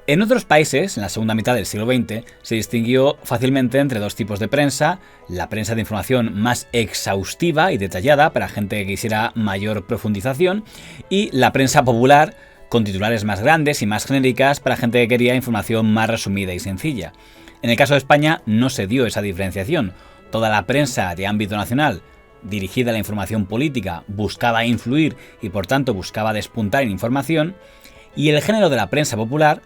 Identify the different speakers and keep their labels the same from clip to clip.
Speaker 1: En otros países, en la segunda mitad del siglo XX, se distinguió fácilmente entre dos tipos de prensa: la prensa de información más exhaustiva y detallada para gente que quisiera mayor profundización, y la prensa popular, con titulares más grandes y más genéricas para gente que quería información más resumida y sencilla. En el caso de España no se dio esa diferenciación. Toda la prensa de ámbito nacional, dirigida a la información política, buscaba influir y por tanto buscaba despuntar en información, y el género de la prensa popular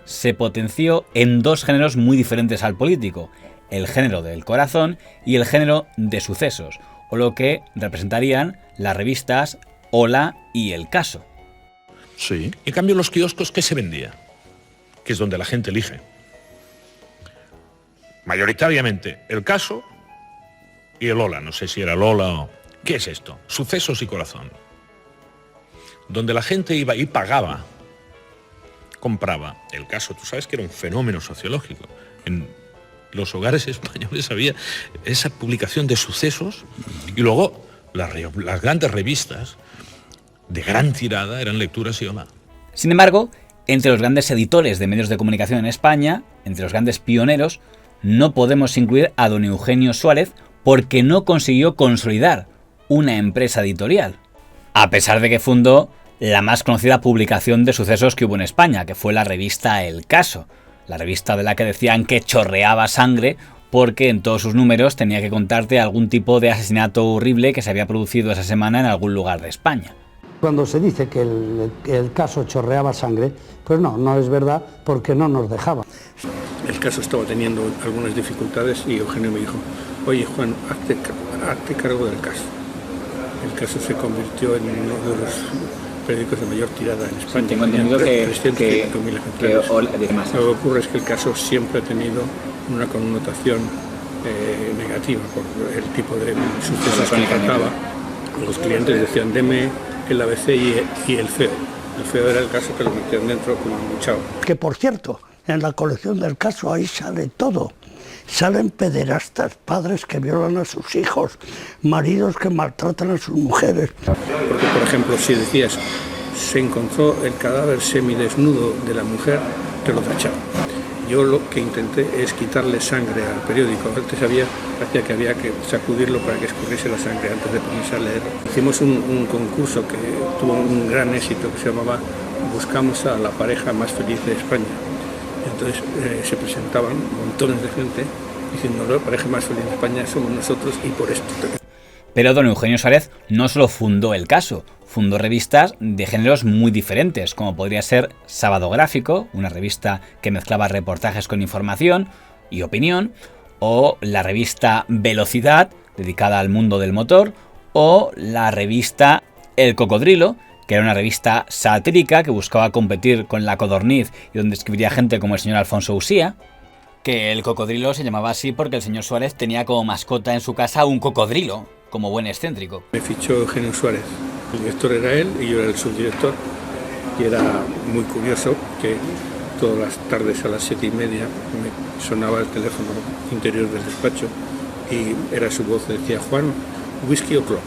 Speaker 1: se potenció en dos géneros muy diferentes al político: el género del corazón y el género de sucesos, o lo que representarían las revistas Hola y El Caso.
Speaker 2: Sí. En cambio, los kioscos, ¿qué se vendía? Que es donde la gente elige. Mayoritariamente El Caso y el Hola. No sé si era el Hola o... ¿Qué es esto? Sucesos y corazón. Donde la gente iba y pagaba, compraba El Caso. Tú sabes que era un fenómeno sociológico. En los hogares españoles había esa publicación de sucesos, y luego las grandes revistas de gran tirada eran Lecturas y Hola.
Speaker 1: Sin embargo, entre los grandes editores de medios de comunicación en España, entre los grandes pioneros, no podemos incluir a don Eugenio Suárez, porque no consiguió consolidar una empresa editorial, a pesar de que fundó la más conocida publicación de sucesos que hubo en España, que fue la revista El Caso, la revista de la que decían que chorreaba sangre porque en todos sus números tenía que contarte algún tipo de asesinato horrible que se había producido esa semana en algún lugar de España.
Speaker 3: Cuando se dice que el caso chorreaba sangre, pues no es verdad, porque no nos dejaba.
Speaker 4: El Caso estaba teniendo algunas dificultades y Eugenio me dijo: oye Juan, hazte cargo del Caso. El Caso se convirtió en uno de los periódicos de mayor tirada en España.
Speaker 1: Tengo entendido que
Speaker 4: Lo que ocurre es que El Caso siempre ha tenido una connotación negativa por el tipo de sucesos que trataba. Los clientes decían: deme el ABC y el feo. El feo era el caso que lo metían dentro como un chavo.
Speaker 3: Que por cierto, en la colección del Caso ahí sale todo. Salen pederastas, padres que violan a sus hijos, maridos que maltratan a sus mujeres.
Speaker 4: Porque, por ejemplo, si decías se encontró el cadáver semidesnudo de la mujer, te lo tachaban. Yo lo que intenté es quitarle sangre al periódico. Antes parecía que había que sacudirlo para que escurriese la sangre antes de ponerse a leer. Hicimos un concurso que tuvo un gran éxito, que se llamaba Buscamos a la pareja más feliz de España. Entonces se presentaban montones de gente diciendo: la pareja más feliz de España somos nosotros, y por esto.
Speaker 1: Pero don Eugenio Suárez no solo fundó El Caso, fundó revistas de géneros muy diferentes, como podría ser Sábado Gráfico, una revista que mezclaba reportajes con información y opinión, o la revista Velocidad, dedicada al mundo del motor, o la revista El Cocodrilo, que era una revista satírica que buscaba competir con La Codorniz y donde escribiría gente como el señor Alfonso Usía, que El Cocodrilo se llamaba así porque el señor Suárez tenía como mascota en su casa un cocodrilo, como buen excéntrico.
Speaker 4: Me fichó Eugenio Suárez. El director era él y yo era el subdirector, y era muy curioso que todas las tardes a las 7:30 me sonaba el teléfono interior del despacho y era su voz, decía: Juan, whisky o'clock.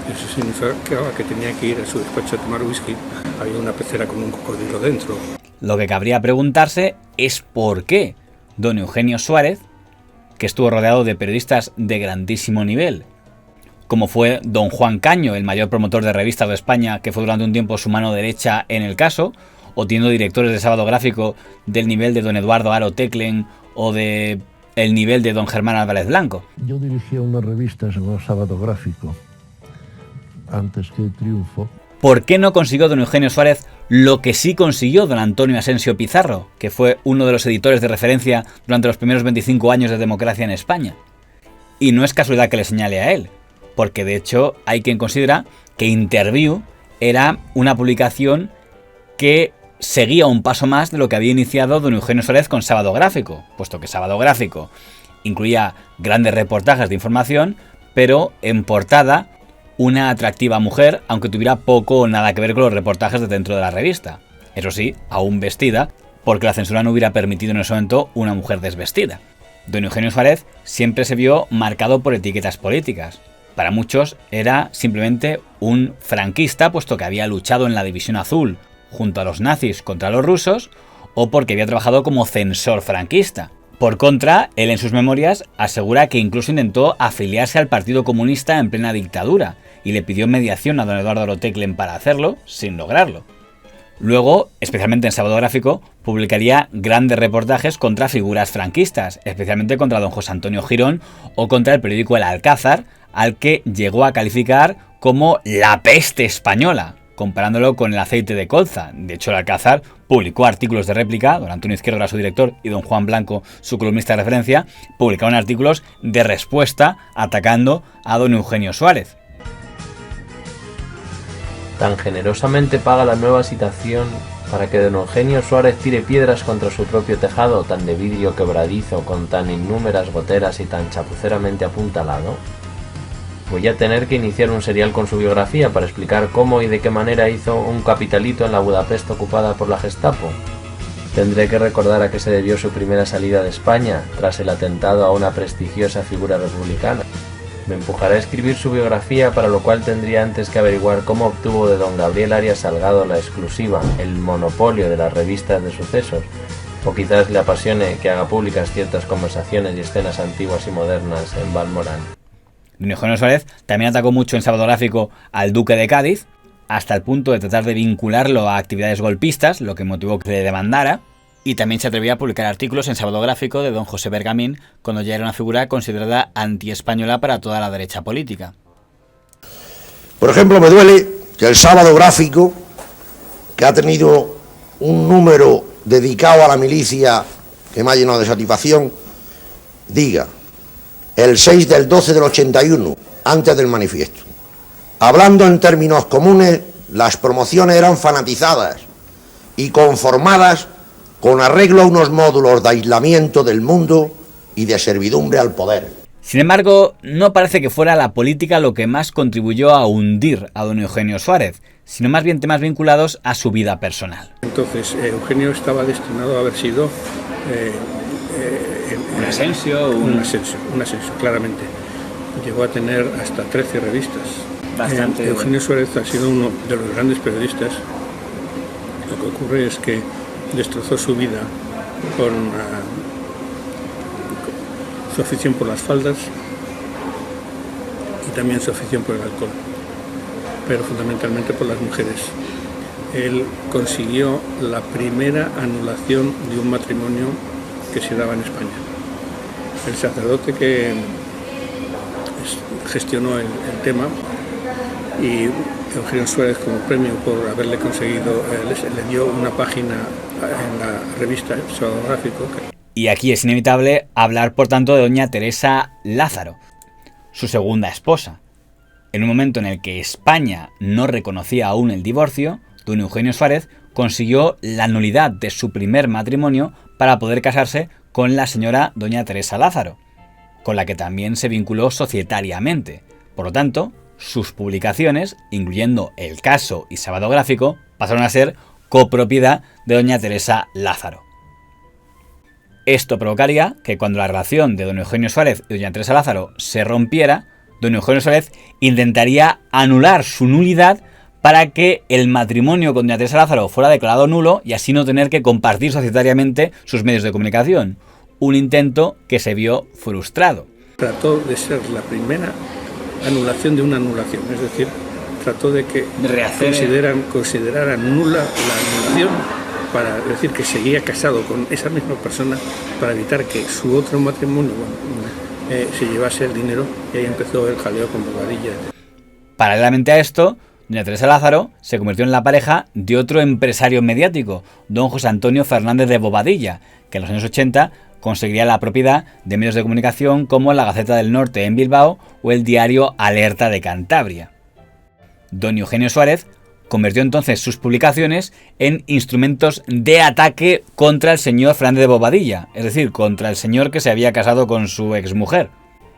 Speaker 4: Eso significaba que tenía que ir a su despacho a tomar whisky. Había una pecera con un cocodrilo dentro.
Speaker 1: Lo que cabría preguntarse es por qué don Eugenio Suárez, que estuvo rodeado de periodistas de grandísimo nivel, como fue don Juan Caño, el mayor promotor de revistas de España, que fue durante un tiempo su mano derecha en El Caso, o teniendo directores de Sábado Gráfico del nivel de don Eduardo Aro Teclen o de el nivel de don Germán Álvarez Blanco.
Speaker 5: Yo dirigía una revista llamada Sábado Gráfico, antes que Triunfo.
Speaker 1: ¿Por qué no consiguió don Eugenio Suárez lo que sí consiguió don Antonio Asensio Pizarro, que fue uno de los editores de referencia durante los primeros 25 años de democracia en España? Y no es casualidad que le señale a él, porque de hecho hay quien considera que Interview era una publicación que seguía un paso más de lo que había iniciado don Eugenio Suárez con Sábado Gráfico, puesto que Sábado Gráfico incluía grandes reportajes de información, pero en portada una atractiva mujer, aunque tuviera poco o nada que ver con los reportajes de dentro de la revista. Eso sí, aún vestida, porque la censura no hubiera permitido en ese momento una mujer desvestida. Don Eugenio Suárez siempre se vio marcado por etiquetas políticas. Para muchos era simplemente un franquista, puesto que había luchado en la División Azul junto a los nazis contra los rusos, o porque había trabajado como censor franquista. Por contra, él en sus memorias asegura que incluso intentó afiliarse al Partido Comunista en plena dictadura y le pidió mediación a don Eduardo Oroteclen para hacerlo, sin lograrlo. Luego, especialmente en Sábado Gráfico, publicaría grandes reportajes contra figuras franquistas, especialmente contra don José Antonio Girón o contra el periódico El Alcázar, al que llegó a calificar como la peste española, comparándolo con el aceite de colza. De hecho, El Alcázar publicó artículos de réplica, don Antonio Izquierdo era su director y don Juan Blanco su columnista de referencia, publicaron artículos de respuesta atacando a don Eugenio Suárez.
Speaker 6: Tan generosamente paga la nueva citación para que don Eugenio Suárez tire piedras contra su propio tejado, tan de vidrio quebradizo, con tan innúmeras goteras y tan chapuceramente apuntalado. Voy a tener que iniciar un serial con su biografía para explicar cómo y de qué manera hizo un capitalito en la Budapest ocupada por la Gestapo. Tendré que recordar a qué se debió su primera salida de España, tras el atentado a una prestigiosa figura republicana. Me empujará a escribir su biografía, para lo cual tendría antes que averiguar cómo obtuvo de don Gabriel Arias Salgado la exclusiva, el monopolio de las revistas de sucesos, o quizás le apasione que haga públicas ciertas conversaciones y escenas antiguas y modernas en Balmorán.
Speaker 1: Don Eugenio Suárez también atacó mucho en Sábado Gráfico al duque de Cádiz, hasta el punto de tratar de vincularlo a actividades golpistas, lo que motivó que le demandara. Y también se atrevía a publicar artículos en Sábado Gráfico de don José Bergamín, cuando ya era una figura considerada antiespañola para toda la derecha política.
Speaker 7: Por ejemplo, me duele que el Sábado Gráfico, que ha tenido un número dedicado a la milicia que me ha llenado de satisfacción, diga, el 6 del 12 del 81, antes del manifiesto, hablando en términos comunes, las promociones eran fanatizadas y conformadas con arreglo a unos módulos de aislamiento del mundo y de servidumbre al poder.
Speaker 1: Sin embargo, no parece que fuera la política lo que más contribuyó a hundir a don Eugenio Suárez, sino más bien temas vinculados a su vida personal.
Speaker 4: Entonces, Eugenio estaba destinado a haber sido
Speaker 1: Un ascenso,
Speaker 4: claramente. Llegó a tener hasta 13 revistas.
Speaker 1: Bastante.
Speaker 4: Eugenio Suárez ha sido uno de los grandes periodistas. Lo que ocurre es que destrozó su vida con su afición por las faldas y también su afición por el alcohol, pero fundamentalmente por las mujeres. Él consiguió la primera anulación de un matrimonio que se daba en España. El sacerdote que gestionó el tema, y Eugenio Suárez, como premio por haberle conseguido, le dio una página en la revista Sábado Gráfico.
Speaker 1: Y aquí es inevitable hablar, por tanto, de doña Teresa Lázaro, su segunda esposa. En un momento en el que España no reconocía aún el divorcio, don Eugenio Suárez consiguió la nulidad de su primer matrimonio para poder casarse con la señora doña Teresa Lázaro, con la que también se vinculó societariamente. Por lo tanto, sus publicaciones, incluyendo El Caso y Sábado Gráfico, pasaron a ser copropiedad de doña Teresa Lázaro. Esto provocaría que cuando la relación de don Eugenio Suárez y doña Teresa Lázaro se rompiera, don Eugenio Suárez intentaría anular su nulidad para que el matrimonio con doña Teresa Lázaro fuera declarado nulo y así no tener que compartir societariamente sus medios de comunicación. Un intento que se vio frustrado.
Speaker 4: Trató de ser la primera anulación de una anulación, es decir, trató de que consideraran nula la anulación, para decir que seguía casado con esa misma persona, para evitar que su otro matrimonio se llevase el dinero, y ahí empezó el jaleo con Bobadilla.
Speaker 1: Paralelamente a esto, doña Teresa Lázaro se convirtió en la pareja de otro empresario mediático, don José Antonio Fernández de Bobadilla, que en los años 80 conseguiría la propiedad de medios de comunicación como la Gaceta del Norte en Bilbao o el diario Alerta de Cantabria. Don Eugenio Suárez convirtió entonces sus publicaciones en instrumentos de ataque contra el señor Fernández de Bobadilla, es decir, contra el señor que se había casado con su exmujer.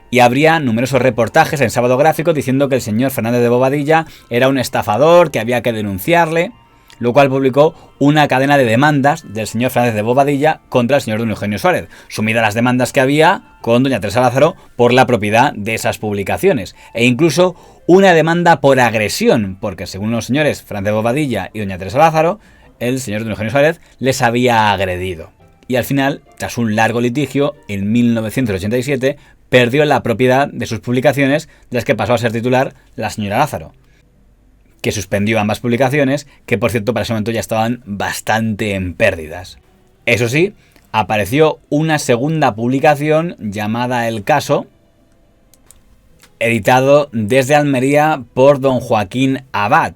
Speaker 1: Y habría numerosos reportajes en Sábado Gráfico diciendo que el señor Fernández de Bobadilla era un estafador, que había que denunciarle, lo cual publicó una cadena de demandas del señor Fernández de Bobadilla contra el señor don Eugenio Suárez, sumidas las demandas que había con doña Teresa Lázaro por la propiedad de esas publicaciones, e incluso una demanda por agresión, porque según los señores Fernández de Bobadilla y doña Teresa Lázaro, el señor don Eugenio Suárez les había agredido. Y al final, tras un largo litigio, en 1987, perdió la propiedad de sus publicaciones, de las que pasó a ser titular la señora Lázaro, que suspendió ambas publicaciones, que por cierto para ese momento ya estaban bastante en pérdidas. Eso sí, apareció una segunda publicación llamada El Caso, editado desde Almería por don Joaquín Abad,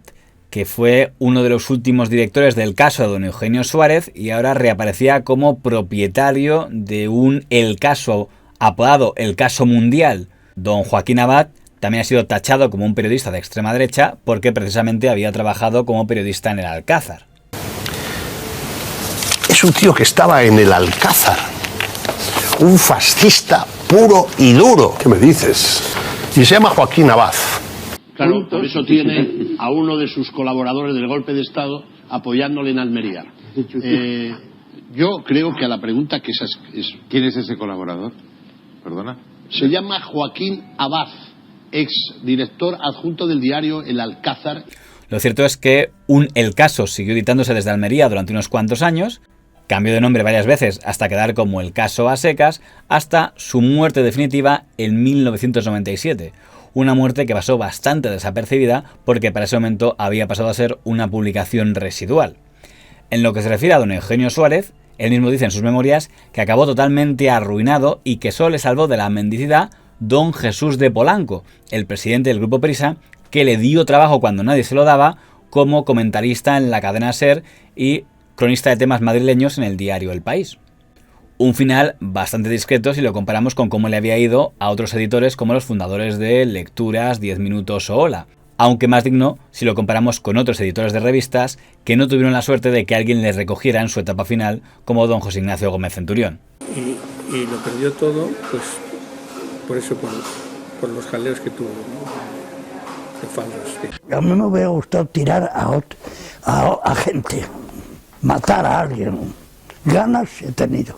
Speaker 1: que fue uno de los últimos directores del caso de don Eugenio Suárez y ahora reaparecía como propietario de un El Caso apodado El Caso Mundial. Don Joaquín Abad también ha sido tachado como un periodista de extrema derecha porque precisamente había trabajado como periodista en el Alcázar.
Speaker 8: Es un tío que estaba en el Alcázar, un fascista puro y duro. ¿Qué me dices? Y se llama Joaquín Abad.
Speaker 9: Claro, por eso tiene a uno de sus colaboradores del golpe de Estado apoyándole en Almería. Yo creo que a la pregunta que es...
Speaker 10: ¿Quién es ese colaborador? ¿Perdona?
Speaker 9: Se llama Joaquín Abad, ex director adjunto del diario El Alcázar.
Speaker 1: Lo cierto es que El Caso siguió editándose desde Almería durante unos cuantos años, cambió de nombre varias veces hasta quedar como El Caso a secas, hasta su muerte definitiva en 1997. Una muerte que pasó bastante desapercibida porque para ese momento había pasado a ser una publicación residual. En lo que se refiere a don Eugenio Suárez, él mismo dice en sus memorias que acabó totalmente arruinado y que solo le salvó de la mendicidad don Jesús de Polanco, el presidente del Grupo Prisa, que le dio trabajo cuando nadie se lo daba como comentarista en la cadena SER y cronista de temas madrileños en el diario El País. Un final bastante discreto si lo comparamos con cómo le había ido a otros editores como los fundadores de Lecturas, 10 Minutos o Hola, aunque más digno si lo comparamos con otros editores de revistas que no tuvieron la suerte de que alguien les recogiera en su etapa final, como don José Ignacio Gómez Centurión.
Speaker 4: Y lo perdió todo, pues por eso, por los jaleos que tuvo, de falsos.
Speaker 3: A mí me hubiera gustado tirar a gente, matar a alguien. Ganas he tenido.